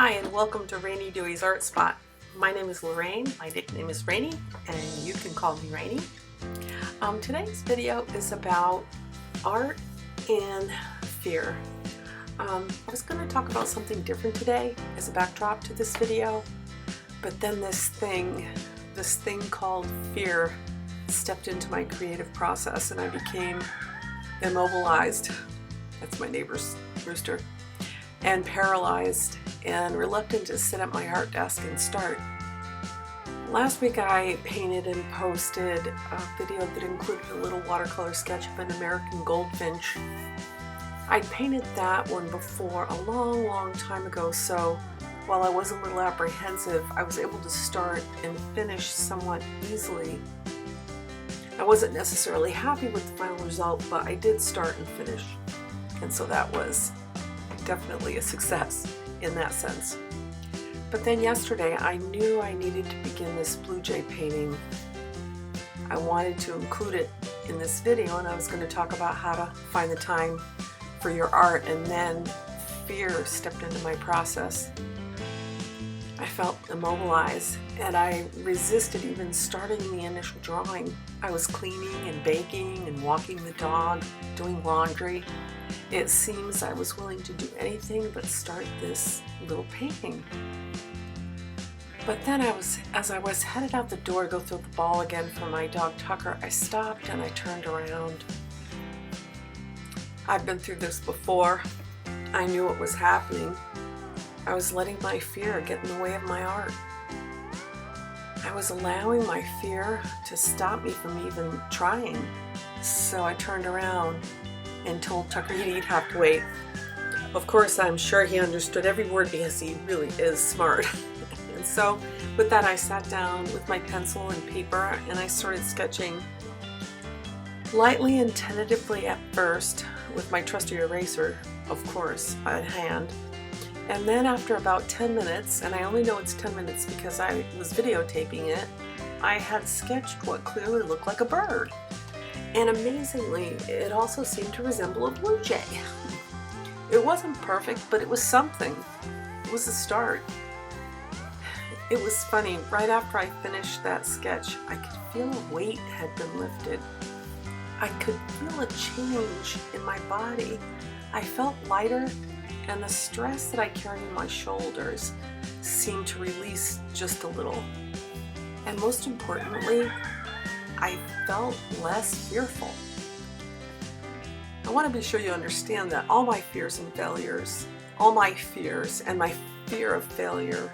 Hi and welcome to Rainy Dewey's Art Spot. My name is Lorraine, my nickname is Rainy, and you can call me Rainy. Today's video is about art and fear. I was going to talk about something different today as a backdrop to this video, but then this thing called fear stepped into my creative process and I became immobilized. That's my neighbor's rooster. And paralyzed and reluctant to sit at my art desk and start. Last week I painted and posted a video that included a little watercolor sketch of an American goldfinch. I'd painted that one before a long time ago, so while I was a little apprehensive, I was able to start and finish somewhat easily. I wasn't necessarily happy with the final result, but I did start and finish, and so that was definitely a success in that sense. But then yesterday I knew I needed to begin this blue jay painting. I wanted to include it in this video, and I was going to talk about how to find the time for your art, and then fear stepped into my process. I felt immobilized and I resisted even starting the initial drawing. I was cleaning and baking and walking the dog, doing laundry. It seems I was willing to do anything but start this little painting. But then as I was headed out the door to go throw the ball again for my dog Tucker, I stopped and I turned around. I've been through this before. I knew what was happening. I was letting my fear get in the way of my art. I was allowing my fear to stop me from even trying. So I turned around and told Tucker he'd have to wait. Of course, I'm sure he understood every word because he really is smart. And so with that, I sat down with my pencil and paper and I started sketching lightly and tentatively at first with my trusty eraser, of course, at hand. And then after about 10 minutes, and I only know it's 10 minutes because I was videotaping it, I had sketched what clearly looked like a bird. And amazingly, it also seemed to resemble a blue jay. It wasn't perfect, but it was something. It was a start. It was funny, right after I finished that sketch, I could feel a weight had been lifted. I could feel a change in my body. I felt lighter, and the stress that I carried in my shoulders seemed to release just a little. And most importantly, I felt less fearful. I want to be sure you understand that all my fears and failures, all my fears and my fear of failure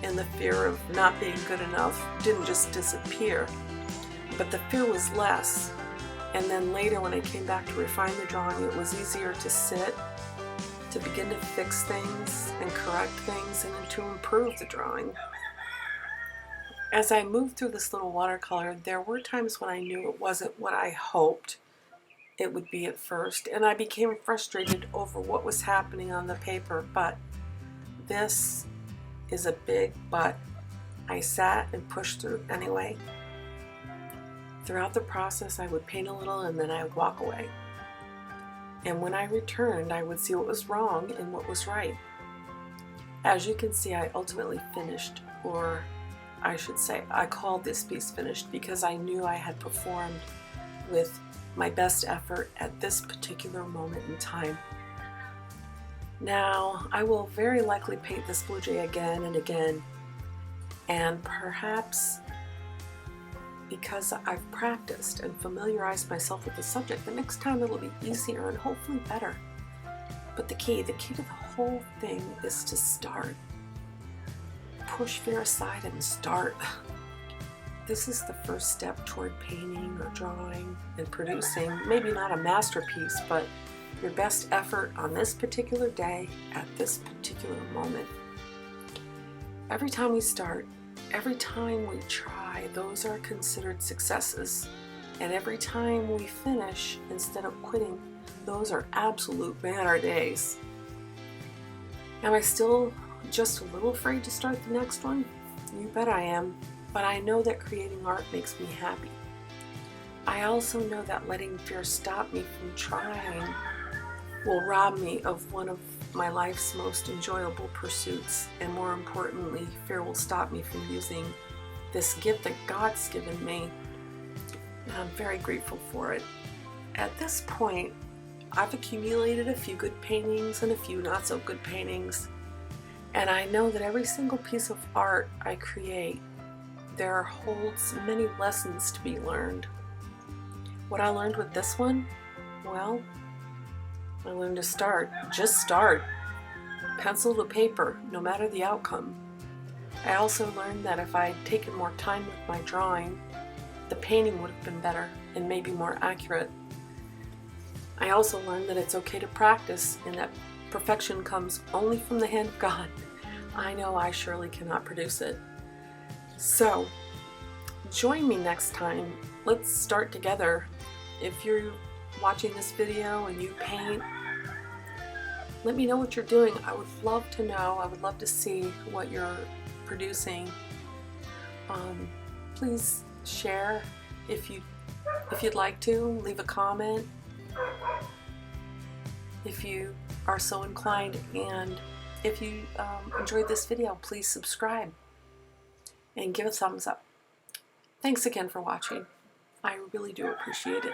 and the fear of not being good enough didn't just disappear, but the fear was less. And then later when I came back to refine the drawing, it was easier to sit, to begin to fix things and correct things and to improve the drawing. As I moved through this little watercolor, there were times when I knew it wasn't what I hoped it would be at first, and I became frustrated over what was happening on the paper, but this is a big but. I sat and pushed through anyway. Throughout the process, I would paint a little and then I would walk away. And when I returned, I would see what was wrong and what was right. As you can see, I ultimately finished, or I should say, I called this piece finished because I knew I had performed with my best effort at this particular moment in time. Now, I will very likely paint this blue jay again and again, and perhaps because I've practiced and familiarized myself with the subject, the next time it'll be easier and hopefully better. But the key to the whole thing is to start. Push fear aside and start. This is the first step toward painting or drawing and producing, maybe not a masterpiece, but your best effort on this particular day at this particular moment. Every time we start, every time we try, those are considered successes. And every time we finish, instead of quitting, those are absolute banner days. Am I still just a little afraid to start the next one? You bet I am, but I know that creating art makes me happy. I also know that letting fear stop me from trying will rob me of one of my life's most enjoyable pursuits, and more importantly, fear will stop me from using this gift that God's given me, and I'm very grateful for it. At this point, I've accumulated a few good paintings and a few not so good paintings, and I know that every single piece of art I create, there holds many lessons to be learned. What I learned with this one, well, I learned to start. Just start. Pencil to paper, no matter the outcome. I also learned that if I'd taken more time with my drawing, the painting would have been better and maybe more accurate. I also learned that it's okay to practice and that perfection comes only from the hand of God. I know I surely cannot produce it. So, join me next time. Let's start together. If you're watching this video and you paint, let me know what you're doing. I would love to know. I would love to see what you're producing. Please share if you'd like to. Leave a comment if you are so inclined, and if you enjoyed this video, please subscribe and give a thumbs up. Thanks again for watching. I really do appreciate it.